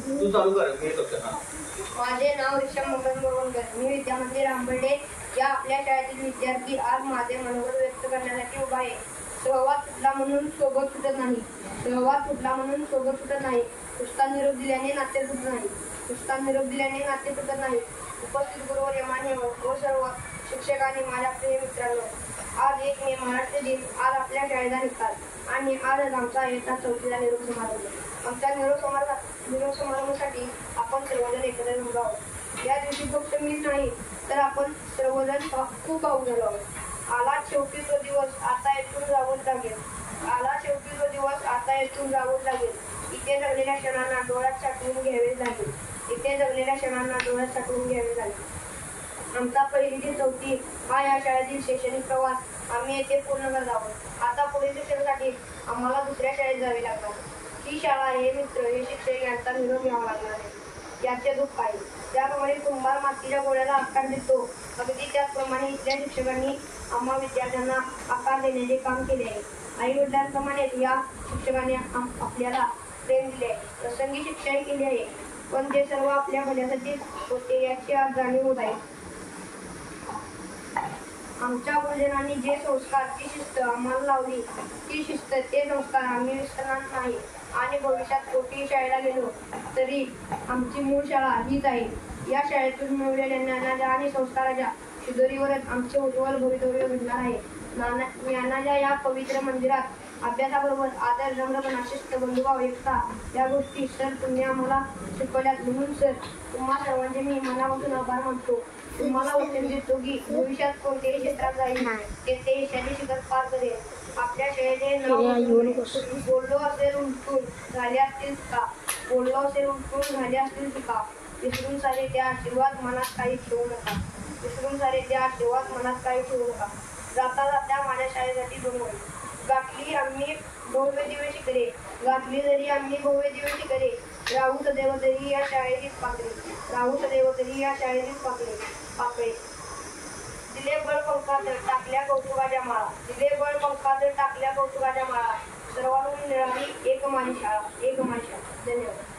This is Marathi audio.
तू चालू कर मी करतो. माझे नाव ऋषभ मोहन बोरवणकर. मी विद्यामंदिर आंबर्डे या आपल्या शाळेतील विद्यार्थी आज माझे मनोगत व्यक्त करण्यासाठी उभा आहे. सहवाद तुटला म्हणून सोबत सुटत नाही. सहवाद तुटला म्हणून सोबत सुटत नाही. पुस्तक निरोप दिल्याने नाते तुटत नाही. पुस्तक निरोप दिल्याने नाते तुटत नाही. उपस्थित गुरुवर मान्य व सर्व शिक्षकांनी माझ्या प्रिय मित्रांनो, आज 1 मे महाराष्ट्र दिन. आज आपल्या शाळेचा निकाल आणि आज आमचा इयत्ता 4थीचा निरोप समारंभ. आमच्या निरोप समारंभासाठी आपण सर्वजण एकत्र जमलो आहोत. या दिवशी फक्त मीच नाही तर आपण सर्वजण खूप भावूक झालो आहोत. आला शेवटी तो दिवस, आता येथून जावंच लागेल. आला शेवटी तो दिवस, आता येथून जावंच लागेल. इथे जगलेल्या क्षणांना डोळ्यात साठवून घ्यावे लागेल. इथे जगलेल्या क्षणांना डोळ्यात साठवून घ्यावे लागेल. आमचा 1ली ते 4थी हा या शाळेतील शैक्षणिक प्रवास आम्ही येथे पूर्ण करत आहोत. आता पुढील शिक्षणासाठी आम्हाला दुसऱ्या शाळेत जावे लागणार. ही शाळा, हे मित्र, हे शिक्षक यांचा निरोप घ्यावा लागणार आहे. याचे दुःख आहे. त्याप्रमाणे कुंभार मातीच्या गोळ्याला आकार देतो, अगदी त्याचप्रमाणे इथल्या शिक्षकांनी आम्हा विद्यार्थ्यांना आकार देण्याचे काम केले आहे. आई वडिलांप्रमाणे या शिक्षकांनी आपल्याला प्रेम दिले आहे, प्रसंगी शिक्षाही केली आहे, पण ते सर्व आपल्या भल्यासाठीच होते याची आज जाणीव होत आहे. आमच्या गुरुजनांनी जे संस्कार, ती शिस्त आम्हाला लावली, ती शिस्त, ते संस्कार आम्ही विसरणार नाही. आणि भविष्यात कोठेही शाळेला गेलो तरी आमची मूळ शाळा हीच आहे. या शाळेतून मिळवलेल्या ज्ञानाच्या आणि संस्काराच्या शिदोरीवरच आमचे उज्ज्वल भवितव्य घडणार आहे. ज्ञानाच्या या पवित्र मंदिरात अभ्यासाबरोबर आदर, नम्रपणा, शिस्त, बंधुभाव, एकता या गोष्टी सर तुम्ही आम्हाला शिकवल्यात. म्हणून सर, तुम्हा सर्वांचे मी मनापासून आभार मानतो. तुम्हाला वचन देतो की भविष्यात कोणत्याही क्षेत्रात जाईल तेथे यशाची शिखर पार करेल. आपल्या शाळेचे नाव बोललो असेल उलटून झाले असतील चुका. बोललो असेल उलटून झाले असतील चुका. विसरून सारे त्या आशीर्वाद मनात काही ठेवू नका. विसरून सारे त्या आशीर्वाद मनात काही ठेवू नका. जाता जाता माझ्या शाळेसाठी 2 ओळी. गाठली आम्ही भव्य दिव्य शिखरे, गाठली जरी आम्ही भव्य दिव्य शिखरे, राहू सदैव तरी या शाळेचीच पाकळी. राहू सदैव तरी या शाळेचीच पाकळी. दिले बळ पंखात टाकल्या कौतुकाच्या माळा. दिले बळ पंखात टाकल्या कौतुकाच्या माळा. सर्वांना मिळाली एक माझी शाळा, एक माझी शाळा. धन्यवाद.